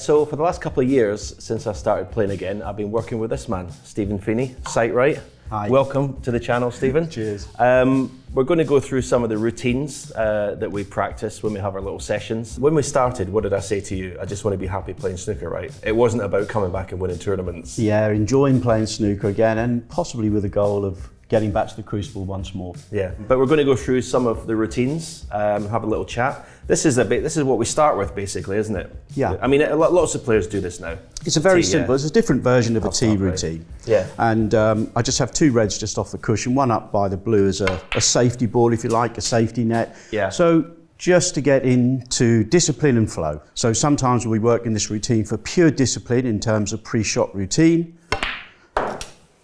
So for the last couple of years, since I started playing again, I've been working with this man, Stephen Feeney, Sight Right. Hi. Welcome to the channel, Stephen. Cheers. We're going to go through some of the routines that we practice when we have our little sessions. When we started, what did I say to you? I just want to be happy playing snooker, right? It wasn't about coming back and winning tournaments. Yeah, enjoying playing snooker again, and possibly with the goal of getting back to the crucible once more. Yeah, but we're going to go through some of the routines, have a little chat. This is what we start with, basically, isn't it? Yeah. I mean, lots of players do this now. It's a very simple, it's a different version of a tea start with. routine. Yeah. And I just have two reds just off the cushion, one up by the blue as a safety ball, if you like, a safety net. Yeah. So just to get into discipline and flow. So sometimes we work in this routine for pure discipline in terms of pre-shot routine.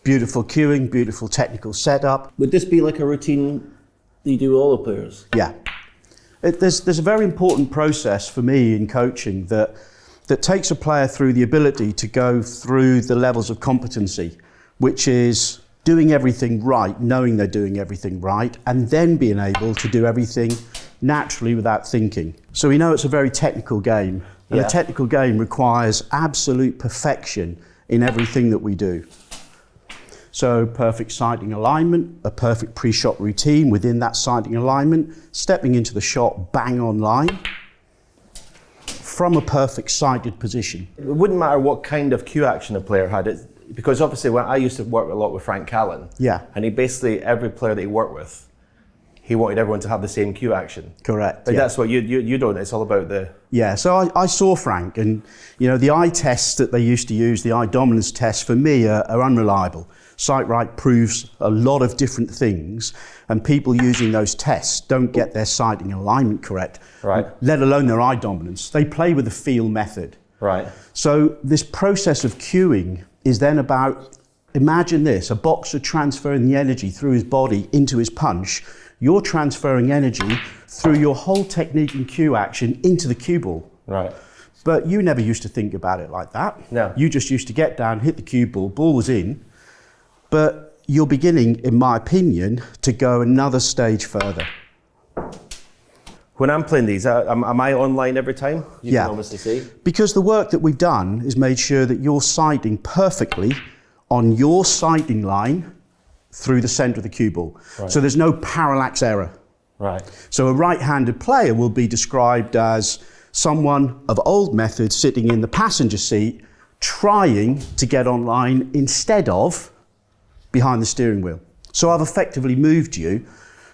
Beautiful cueing, beautiful technical setup. Would this be like a routine that you do with all the players? Yeah. There's a very important process for me in coaching that takes a player through the ability to go through the levels of competency, which is doing everything right, knowing they're doing everything right, and then being able to do everything naturally without thinking. So we know it's a very technical game, and a technical game requires absolute perfection in everything that we do. So perfect sighting alignment, a perfect pre-shot routine within that sighting alignment, stepping into the shot bang on line from a perfect sighted position. It wouldn't matter what kind of cue action a player had, because obviously when I used to work a lot with Frank Callan, and he basically, every player that he worked with, he wanted everyone to have the same cue action. Correct. But that's what you don't, it's all about the... Yeah, so I saw Frank, and you know, the eye tests that they used to use, the eye dominance tests, for me are unreliable. Sight Right proves a lot of different things, and people using those tests don't get their sighting alignment correct, right, let alone their eye dominance. They play with the feel method. Right. So this process of cueing is then about, imagine this, a boxer transferring the energy through his body into his punch. You're transferring energy through your whole technique and cue action into the cue ball. Right. But you never used to think about it like that. No. You just used to get down, hit the cue ball, ball was in. But you're beginning, in my opinion, to go another stage further. When I'm playing these, am I online every time? You Yeah. can obviously see. Because the work that we've done is made sure that you're sighting perfectly on your sighting line through the centre of the cue ball. Right. So there's no parallax error. Right. So a right-handed player will be described as someone of old method sitting in the passenger seat trying to get online instead of behind the steering wheel. So I've effectively moved you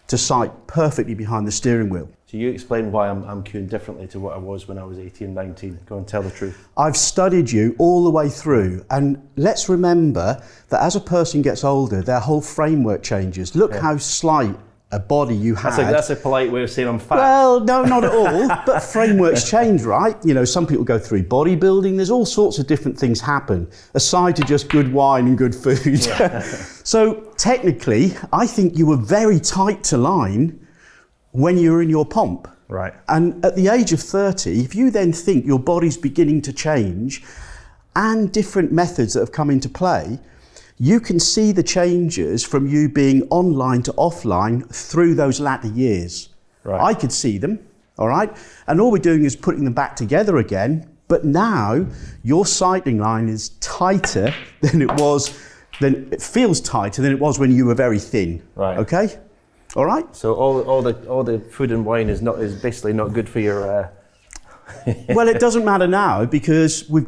to sight perfectly behind the steering wheel. So you explain why I'm cueing differently to what I was when I was 18, 19. Go and tell the truth. I've studied you all the way through, and let's remember that as a person gets older, their whole framework changes. Look how slight a body you had. That's a polite way of saying I'm fat. Well, no, not at all. But frameworks change, right? You know, some people go through bodybuilding. There's all sorts of different things happen, aside to just good wine and good food. Yeah. So technically, I think you were very tight to line when you were in your pomp. Right. And at the age of 30, if you then think your body's beginning to change and different methods that have come into play, you can see the changes from you being online to offline through those latter years. Right. I could see them, all right? And all we're doing is putting them back together again, but now your sighting line is tighter than it feels tighter than it was when you were very thin. Right. Okay? All right? So all the food and wine is basically not good for your... Well, it doesn't matter now because we're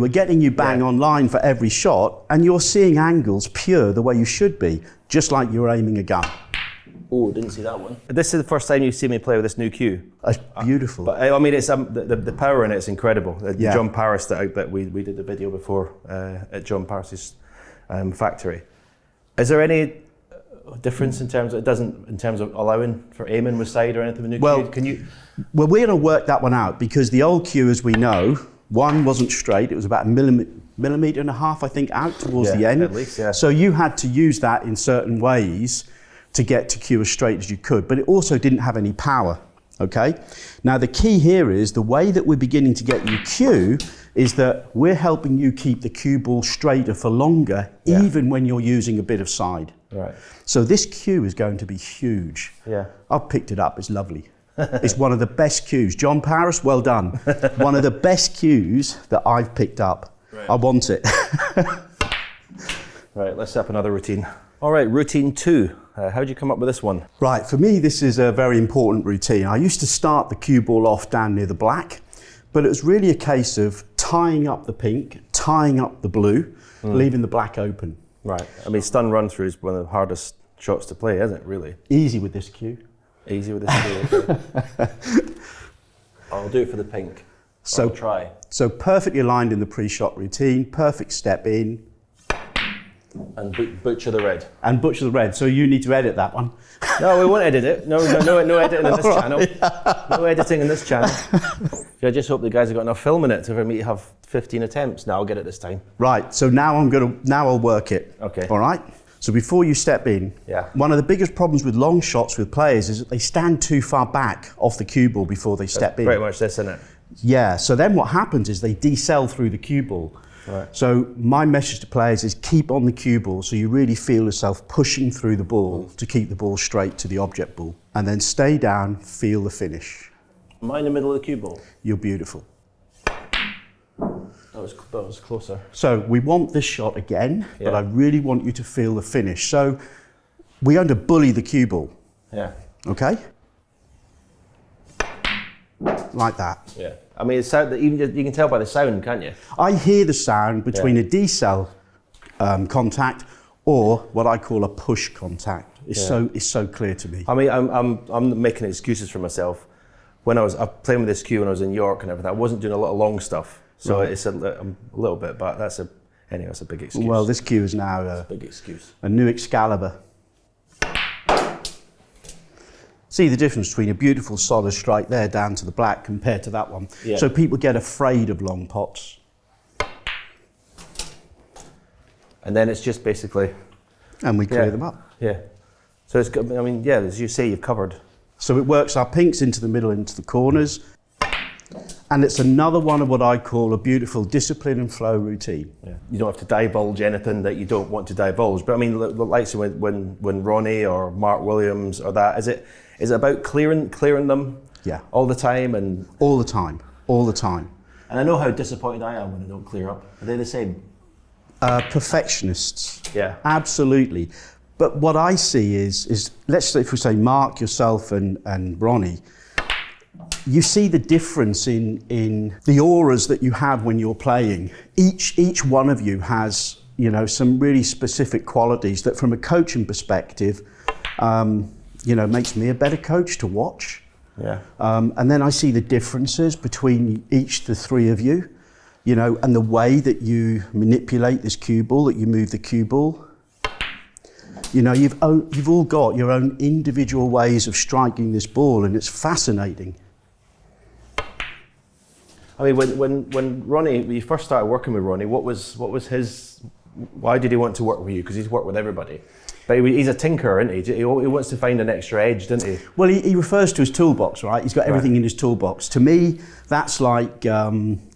getting you bang online for every shot, and you're seeing angles pure the way you should be, just like you're aiming a gun. Oh, didn't see that one. This is the first time you've seen me play with this new cue. It's beautiful. But I mean, it's the power in it's incredible. John Paris that we did the video before at John Paris's factory. Is there any difference in terms of allowing for aiming with side or anything with new cue? Can you? Well, we're going to work that one out because the old cue, as we know, one wasn't straight. It was about a millimetre and a half, I think, out towards the end. At least, yeah. So you had to use that in certain ways to get to cue as straight as you could, but it also didn't have any power. Okay. Now the key here is the way that we're beginning to get you cue is that we're helping you keep the cue ball straighter for longer, even when you're using a bit of side. Right. So this cue is going to be huge. Yeah. I've picked it up. It's lovely. It's one of the best cues. John Paris, well done. One of the best cues that I've picked up. Right. I want it. Right, let's set up another routine. All right, routine 2. How did you come up with this one? Right, for me, this is a very important routine. I used to start the cue ball off down near the black, but it was really a case of tying up the pink, tying up the blue, leaving the black open. Right. I mean, stun run through is one of the hardest shots to play, isn't it, really? Easy with this cue. Easy with this cue, okay. I'll do it for the pink. I'll try. So perfectly aligned in the pre-shot routine, perfect step in. And butcher the red. And butcher the red. So you need to edit that one. No, we won't edit it. No editing in this channel. Yeah. No editing in this channel. I just hope the guys have got enough film in it for me to have 15 attempts. Now I'll get it this time. Right. So now I'll work it. Okay. All right. So before you step in, one of the biggest problems with long shots with players is that they stand too far back off the cue ball before they step in. Pretty much this, isn't it? Yeah. So then what happens is they decel through the cue ball. Right. So my message to players is keep on the cue ball so you really feel yourself pushing through the ball to keep the ball straight to the object ball. And then stay down, feel the finish. Am I in the middle of the cue ball? You're beautiful. That was closer. So we want this shot again, but I really want you to feel the finish. So we're going to bully the cue ball. Yeah. Okay? Like that. Yeah. I mean, it's sound, you can tell by the sound, can't you? I hear the sound between a decel contact or what I call a push contact. It's so clear to me. I mean, I'm making excuses for myself. When I was playing with this cue when I was in York and everything, I wasn't doing a lot of long stuff. So it's a little bit, but that's a big excuse. Well, this cue is now a big excuse. A new Excalibur. See the difference between a beautiful solid strike there down to the black compared to that one. Yeah. So people get afraid of long pots. And then it's just basically... And we clear them up. Yeah. So it's, I mean, yeah, as you say, you've covered. So it works our pinks into the middle, into the corners. And it's another one of what I call a beautiful discipline and flow routine. Yeah. You don't have to divulge anything that you don't want to divulge. But I mean, like so when Ronnie or Mark Williams or that, is it about clearing them all the time? And all the time. And I know how disappointed I am when I don't clear up. Are they the same? Perfectionists. Yeah. Absolutely. But what I see is let's say if we say Mark, yourself and Ronnie, you see the difference in the auras that you have when you're playing. Each one of you has, some really specific qualities that from a coaching perspective, makes me a better coach to watch. Yeah. And then I see the differences between the three of you, and the way that you manipulate this cue ball, that you move the cue ball. You've all got your own individual ways of striking this ball, and it's fascinating. I mean, when Ronnie, when you first started working with Ronnie, what was his? Why did he want to work with you? Because he's worked with everybody. But he's a tinker, isn't he? He wants to find an extra edge, doesn't he? Well, he refers to his toolbox, right? He's got everything in his toolbox. To me, that's like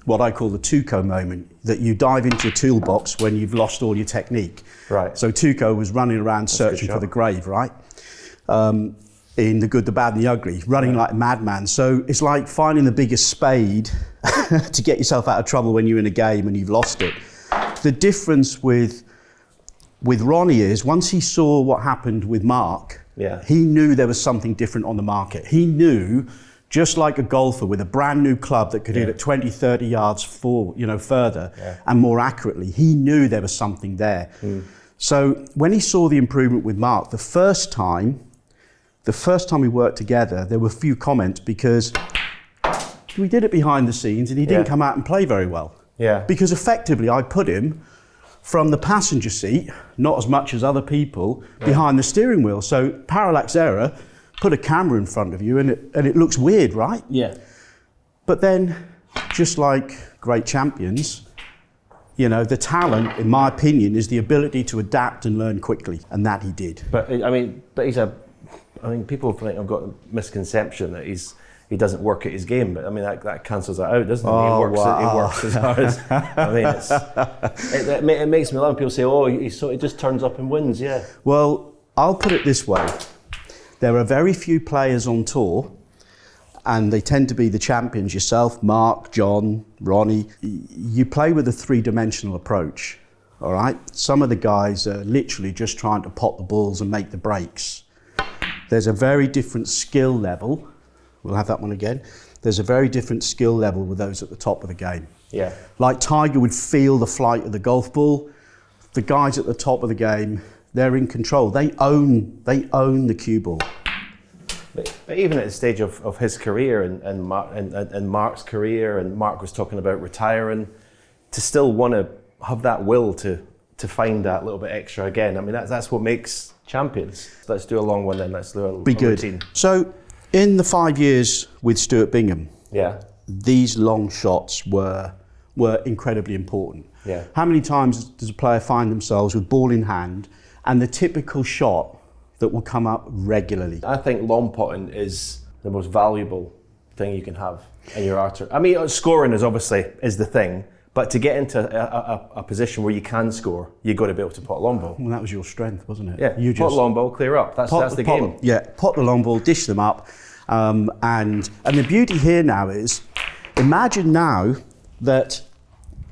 what I call the Tuco moment, that you dive into your toolbox when you've lost all your technique. Right. So Tuco was running around searching for the grave, right? In The Good, the Bad and the Ugly, running like a madman. So it's like finding the biggest spade to get yourself out of trouble when you're in a game and you've lost it. The difference with Ronnie is once he saw what happened with Mark, he knew there was something different on the market. He knew, just like a golfer with a brand new club that could hit it 20, 30 yards further and more accurately, he knew there was something there. So when he saw the improvement with Mark, the first time we worked together, there were a few comments because we did it behind the scenes and he didn't come out and play very well. Yeah. Because effectively I put him from the passenger seat, not as much as other people, behind the steering wheel. So parallax error, put a camera in front of you and it looks weird, right? Yeah. But then, just like great champions, the talent, in my opinion, is the ability to adapt and learn quickly, and that he did. But people think I've got a misconception that he doesn't work at his game, but I mean that cancels that out, doesn't it? Oh, He works as hard as. I mean, it makes me laugh. People say, "Oh, he just turns up and wins." Yeah. Well, I'll put it this way: there are very few players on tour and they tend to be the champions, yourself, Mark, John, Ronnie, you play with a three-dimensional approach, all right? Some of the guys are literally just trying to pot the balls and make the breaks. There's a very different skill level. We'll have that one again. There's a very different skill level with those at the top of the game. Yeah. Like Tiger would feel the flight of the golf ball. The guys at the top of the game, they're in control. They own the cue ball. But even at the stage of his career and Mark's career, and Mark was talking about retiring, to still want to have that will to find that little bit extra again. I mean, that's what makes champions. Let's do a long one then. Let's do a Be good. routine. So, in the 5 years with Stuart Bingham, Yeah. these long shots were incredibly important. Yeah. How many times does a player find themselves with ball in hand and the typical shot that will come up regularly? I think long potting is the most valuable thing you can have in your artery. I mean, scoring is the thing, but to get into a position where you can score, you've got to be able to pot a long ball. Well, that was your strength, wasn't it? Yeah, You pot just long ball, clear up. That's the game. Yeah, pot the long ball, dish them up. And the beauty here now is, imagine now that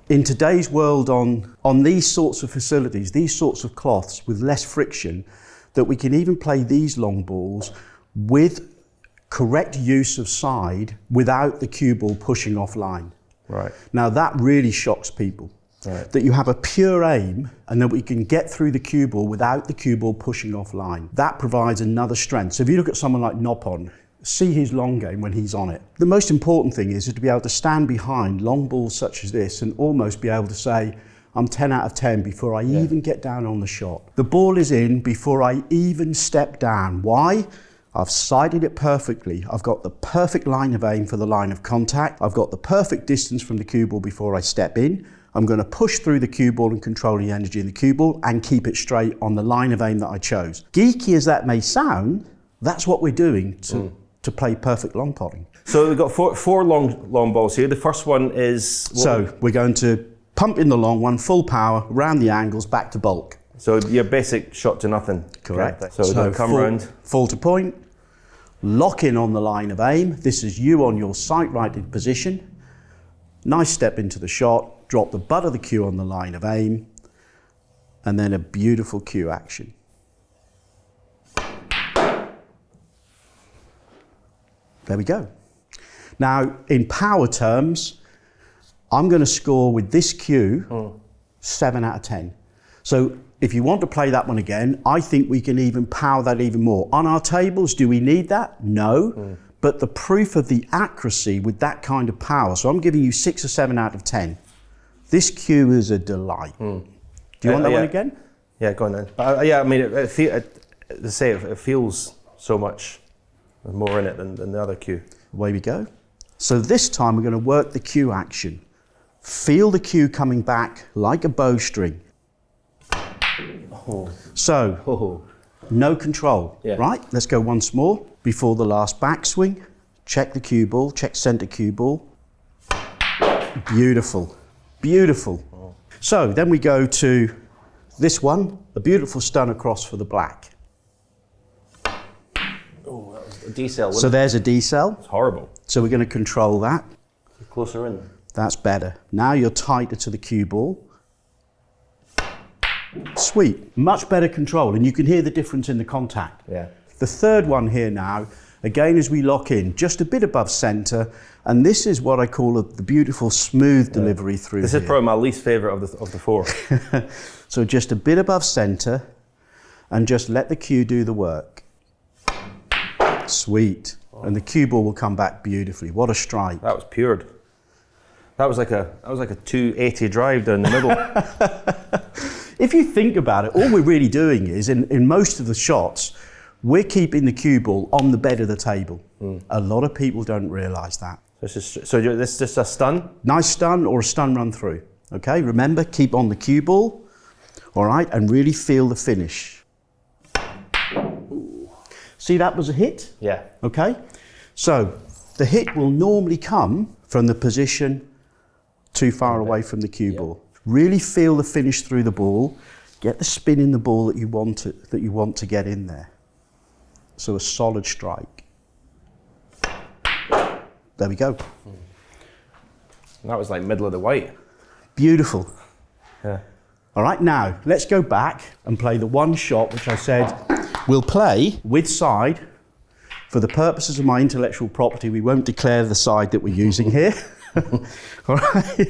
in today's world on these sorts of facilities, these sorts of cloths with less friction, that we can even play these long balls with correct use of side without the cue ball pushing offline. Right. Now that really shocks people. Right. That you have a pure aim and that we can get through the cue ball without the cue ball pushing offline. That provides another strength. So if you look at someone like Noppon, see his long game when he's on it. The most important thing is to be able to stand behind long balls such as this and almost be able to say, I'm 10 out of 10 before I even get down on the shot. The ball is in before I even step down. Why? I've sighted it perfectly. I've got the perfect line of aim for the line of contact. I've got the perfect distance from the cue ball before I step in. I'm going to push through the cue ball and control the energy in the cue ball and keep it straight on the line of aim that I chose. Geeky as that may sound, that's what we're doing to play perfect long potting. So we've got four long balls here. The first one is... So we're going to pump in the long one, full power, round the angles, back to bulk. So your basic shot to nothing. Correct. So we'll come round. Full to point, lock in on the line of aim. This is you on your sight-righted position. Nice step into the shot, drop the butt of the cue on the line of aim, and then a beautiful cue action. There we go. Now, in power terms, I'm going to score with this cue 7 out of 10. So if you want to play that one again, I think we can even power that even more. On our tables, do we need that? No. But the proof of the accuracy with that kind of power, so I'm giving you 6 or 7 out of 10. This cue is a delight. Do you want that one again? Yeah, go on then. Yeah, I mean, it feels so much more in it than the other cue. Away we go. So this time we're going to work the cue action. Feel the cue coming back like a bowstring. So, no control, right? Let's go once more before the last backswing. Check the cue ball, check center cue ball. Beautiful, beautiful. So then we go to this one, a beautiful stun across for the black. Oh, that was a D-cell. So there's a D-cell. It's horrible. So we're going to control that. Closer in. That's better. Now you're tighter to the cue ball. Sweet, much better control, and you can hear the difference in the contact. Yeah. The third one here now, again as we lock in, just a bit above centre, and this is what I call the beautiful smooth delivery through This here. is probably my least favourite of the four. So just a bit above centre, and just let the cue do the work. Sweet, and the cue ball will come back beautifully. What a strike. That was pured. That was like a 280 drive down the middle. If you think about it, all we're really doing is, in most of the shots, we're keeping the cue ball on the bed of the table. A lot of people don't realise that. This is just a stun? Nice stun or a stun run through. Okay, remember, keep on the cue ball, all right, and really feel the finish. See, that was a hit? Yeah. Okay, so the hit will normally come from the position too far away from the cue ball. Really feel the finish through the ball. Get the spin in the ball that you want to get in there. So a solid strike. There we go. That was like middle of the white. Beautiful. Yeah. All right, now let's go back and play the one shot which I said we'll play with side. For the purposes of my intellectual property, we won't declare the side that we're using here. All right.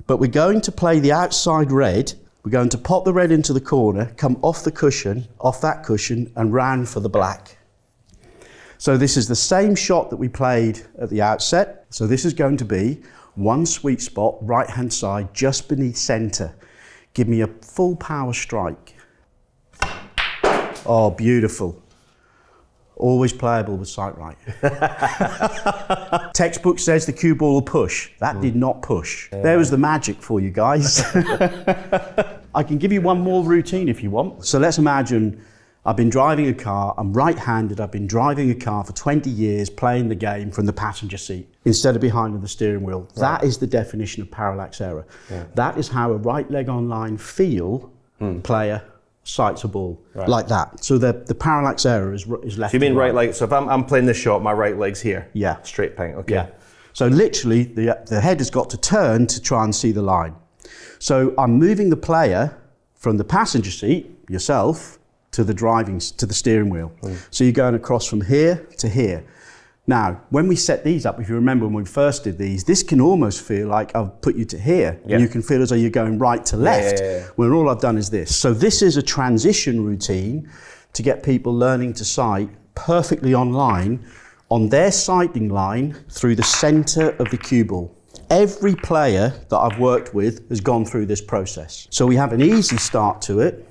But we're going to play the outside red. We're going to pop the red into the corner, come off the cushion, off that cushion, and round for the black. So this is the same shot that we played at the outset. So this is going to be one sweet spot, right-hand side, just beneath centre. Give me a full power strike. Oh, beautiful. Always playable with sight right. Textbook says the cue ball will push. That did not push. There was the magic for you guys. I can give you one more routine if you want. So let's imagine I've been driving a car, I'm right-handed, I've been driving a car for 20 years, playing the game from the passenger seat instead of behind the steering wheel. Right. That is the definition of parallax error. Yeah. That is how a right leg on line feel player sights a ball, like that. So the parallax error is left. So you mean right leg, so if I'm playing this shot, my right leg's here? Yeah. Straight ping, okay. Yeah. So literally the head has got to turn to try and see the line. So I'm moving the player from the passenger seat, yourself, to the steering wheel. So you're going across from here to here. Now, when we set these up, if you remember when we first did these, this can almost feel like I've put you to here. Yeah. And you can feel as though you're going right to left, when all I've done is this. So this is a transition routine to get people learning to sight perfectly online on their sighting line through the center of the cue ball. Every player that I've worked with has gone through this process. So we have an easy start to it,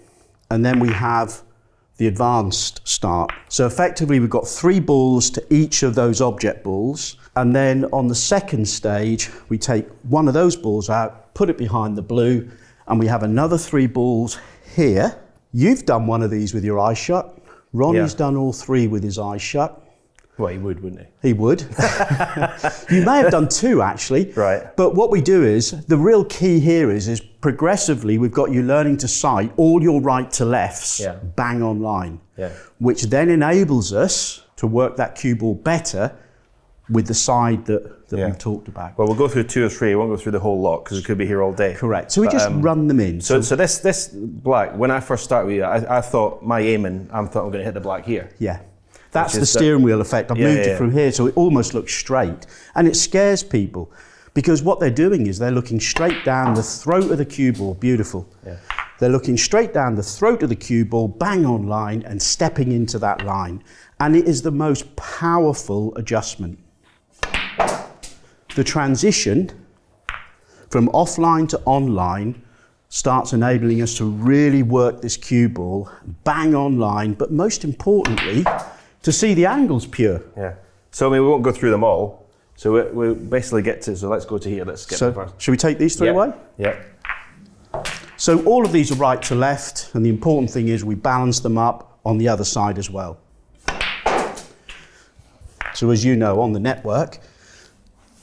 and then we have the advanced start. So effectively we've got 3 balls to each of those object balls, and then on the second stage we take one of those balls out, put it behind the blue, and we have another 3 balls here. You've done one of these with your eyes shut. Ronnie's done all 3 with his eyes shut. Well, he would, wouldn't he? He would. You may have done 2 actually. Right. But what we do is, the real key here is progressively we've got you learning to sight all your right to lefts bang on line, which then enables us to work that cue ball better with the side that we've talked about. Well, we'll go through 2 or 3. We won't go through the whole lot because it could be here all day. Correct. So we just run them in. So this black, when I first started with you, I thought my aiming, I thought I'm going to hit the black here. Yeah. That's the steering wheel effect. I've moved it from here so it almost looks straight. And it scares people because what they're doing is they're looking straight down the throat of the cue ball. Beautiful. Yeah. They're looking straight down the throat of the cue ball, bang on line, and stepping into that line. And it is the most powerful adjustment. The transition from offline to online starts enabling us to really work this cue ball, bang on line, but most importantly, to see the angles pure. Yeah. So I mean, we won't go through them all. So we basically get to, so let's go to here. Let's get to first. Should we take these 3 away? Yeah. So all of these are right to left, and the important thing is we balance them up on the other side as well. So as you know, on the network,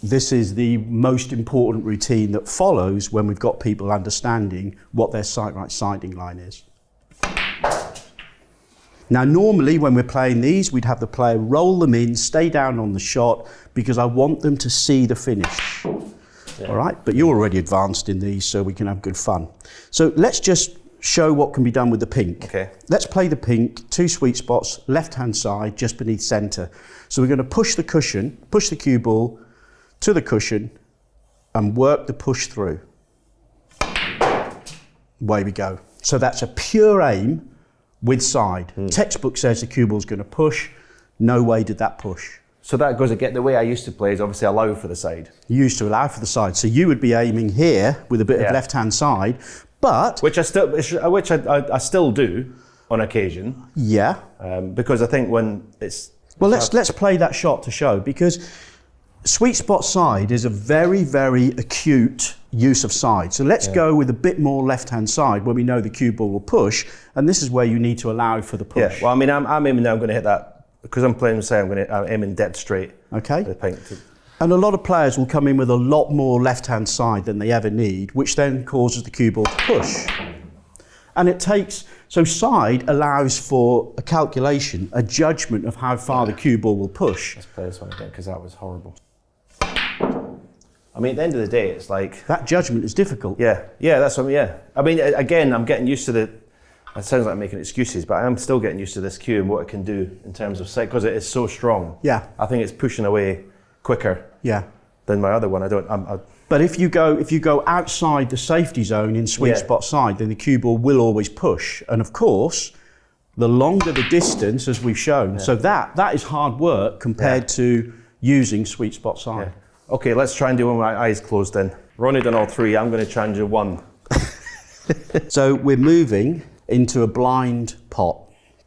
this is the most important routine that follows when we've got people understanding what their sight right sighting line is. Now, normally when we're playing these, we'd have the player roll them in, stay down on the shot, because I want them to see the finish. All right, but you're already advanced in these, so we can have good fun. So let's just show what can be done with the pink. Okay. Let's play the pink, 2 sweet spots, left-hand side, just beneath center. So we're going to push the cushion, push the cue ball to the cushion, and work the push through. Away we go. So that's a pure aim with side. Textbook says the cue ball's going to push. No way did that push. So that goes again, the way I used to play is obviously allow for the side. You used to allow for the side. So you would be aiming here with a bit of left-hand side, but... Which I still do on occasion. Yeah. Because I think when it's... Well, let's play that shot to show, because sweet spot side is a very, very acute use of side. So let's go with a bit more left-hand side where we know the cue ball will push, and this is where you need to allow for the push. Yeah, well, I mean, I'm aiming now, I'm going to hit that, because I'm playing, say, I'm aiming dead straight. Okay. The pink. And a lot of players will come in with a lot more left-hand side than they ever need, which then causes the cue ball to push. And it takes, So side allows for a calculation, a judgment of how far the cue ball will push. Let's play this one again, because that was horrible. I mean, at the end of the day, it's like... That judgment is difficult. Yeah, that's what I mean, yeah. I mean, again, I'm getting used to it sounds like I'm making excuses, but I'm still getting used to this cue and what it can do in terms of sight, because it is so strong. Yeah. I think it's pushing away quicker than my other one. But if you go outside the safety zone in sweet spot side, then the cue ball will always push. And of course, the longer the distance, as we've shown, so that is hard work compared to using sweet spot side. Yeah. Okay, let's try and do it with my eyes closed then. Ronnie done all three, I'm going to try and do one. So we're moving into a blind pot.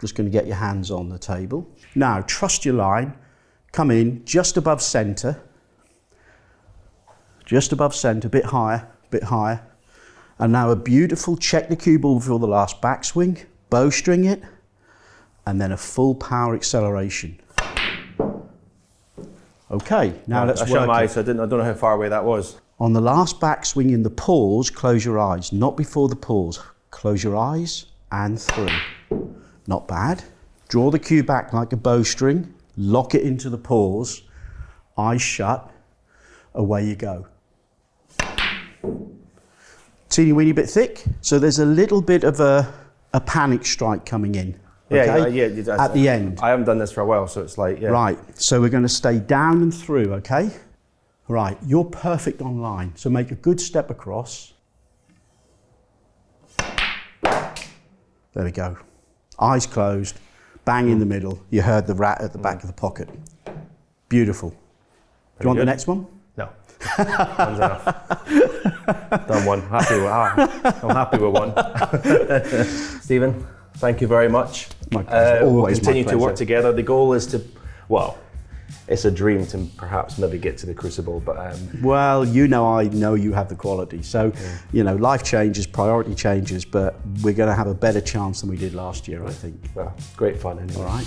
Just going to get your hands on the table. Now, trust your line. Come in just above centre. Just above centre, a bit higher. And now a beautiful check the cue ball before the last backswing, bowstring it, and then a full power acceleration. Okay, now let's work. I shut my eyes, so I don't know how far away that was. On the last backswing in the pause, close your eyes. Not before the pause. Close your eyes and 3. Not bad. Draw the cue back like a bowstring. Lock it into the pause. Eyes shut. Away you go. Teeny weeny bit thick. So there's a little bit of a panic strike coming in. Okay? At the end. I haven't done this for a while, so it's like, Right, so we're going to stay down and through, okay? Right, you're perfect on line, so make a good step across. There we go. Eyes closed, bang in the middle. You heard the rat at the back of the pocket. Beautiful. Do you want the next one? No. One's enough. Done one. I'm happy with one. Stephen, thank you very much. My pleasure. We'll continue to work together. The goal is to, it's a dream to perhaps maybe get to the Crucible, but... Well, I know you have the quality. So, life changes, priority changes, but we're going to have a better chance than we did last year, I think. Well, great fun anyway. All right.